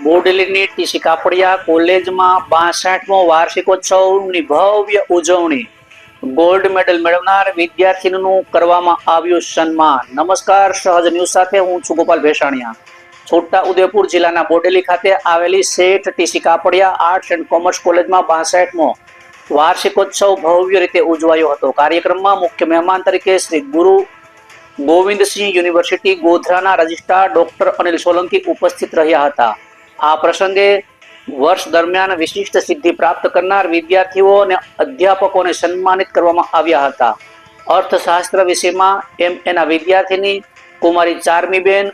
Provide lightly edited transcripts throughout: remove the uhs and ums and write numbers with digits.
બોડેલીની TC Kapadia કોલેજમાં 62મો વાર્ષિકોત્સવની ભવ્ય ઉજવણી. ગોલ્ડ મેડલ મેળવનાર વિદ્યાર્થીનું કરવામાં આવ્યું સન્માન. નમસ્કાર, સહજ ન્યૂઝ સાથે હું છું ગોપાલ ભેસાણીયા. છોટાઉદેપુર જિલ્લાના બોડેલી ખાતે આવેલી શેઠ TC Kapadia arts and commerce કોલેજમાં 62મો વાર્ષિકોત્સવ ભવ્ય રીતે ઉજવાયો હતો. કાર્યક્રમમાં મુખ્ય મહેમાન તરીકે શ્રી ગુરુ ગોવિંદસિંહ યુનિવર્સિટી ગોધરાના રજિસ્ટ્રાર ડોક્ટર અનિલ સોલંકી ઉપસ્થિત રહ્યા હતા. આ પ્રસંગે વર્ષ દરમિયાન વિશિષ્ટ સિદ્ધિ પ્રાપ્ત કરનાર વિદ્યાર્થીઓ અને અધ્યાપકોને સન્માનિત કરવામાં આવ્યા હતા. અર્થશાસ્ત્ર વિષયમાં એના વિદ્યાર્થીની કુમારી ચારમીબેન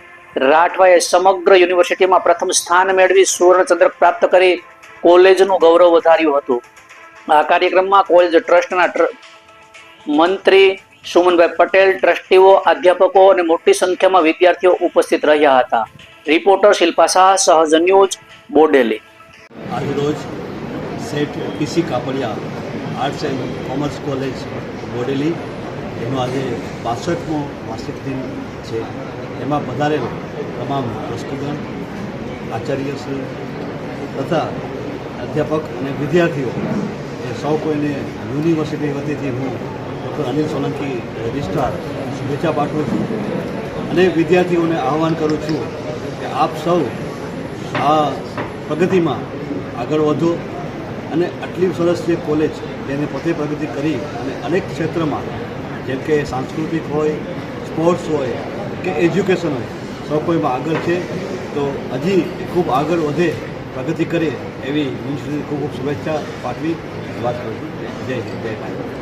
રાઠવાએ સમગ્ર યુનિવર્સિટીમાં પ્રથમ સ્થાન મેળવી સુવર્ણચંદ્રક પ્રાપ્ત કરી કોલેજનું ગૌરવ વધાર્યું હતું. આ કાર્યક્રમમાં કોલેજ ટ્રસ્ટના મંત્રી સુમનભાઈ પટેલ, ટ્રસ્ટીઓ, અધ્યાપકો અને મોટી સંખ્યામાં વિદ્યાર્થીઓ ઉપસ્થિત રહ્યા હતા. રિપોર્ટર શિલ્પા શાહ, સહજ ન્યૂઝ, બોડેલી. આજરોજ શેઠ TC Kapadia arts and commerce college Bodeli એનો આજે 62મો વાર્ષિક દિન છે. એમાં પધારેલ તમામ ટ્રસ્ટીગણ, આચાર્યશ્રી તથા અધ્યાપક અને વિદ્યાર્થીઓ એ સૌ કોઈને યુનિવર્સિટી વતીથી હું ડૉક્ટર અનિલ સોલંકી રજિસ્ટ્રાર શુભેચ્છા પાઠવું છું અને વિદ્યાર્થીઓને આહ્વાન કરું છું કે આપ સૌ આ પ્રગતિમાં આગળ વધો અને આટલી સરસ જે કોલેજ તેને પોતે પ્રગતિ કરી અને અનેક ક્ષેત્રમાં જેમ કે સાંસ્કૃતિક હોય, સ્પોર્ટ્સ હોય કે એજ્યુકેશન હોય, સૌ કોઈમાં આગળ છે. તો હજી ખૂબ આગળ વધે, પ્રગતિ કરે એવી યુનિવર્સિટીને ખૂબ ખૂબ શુભેચ્છા પાઠવી વાત કરું છું. જય હિન્દ, જય ભારત.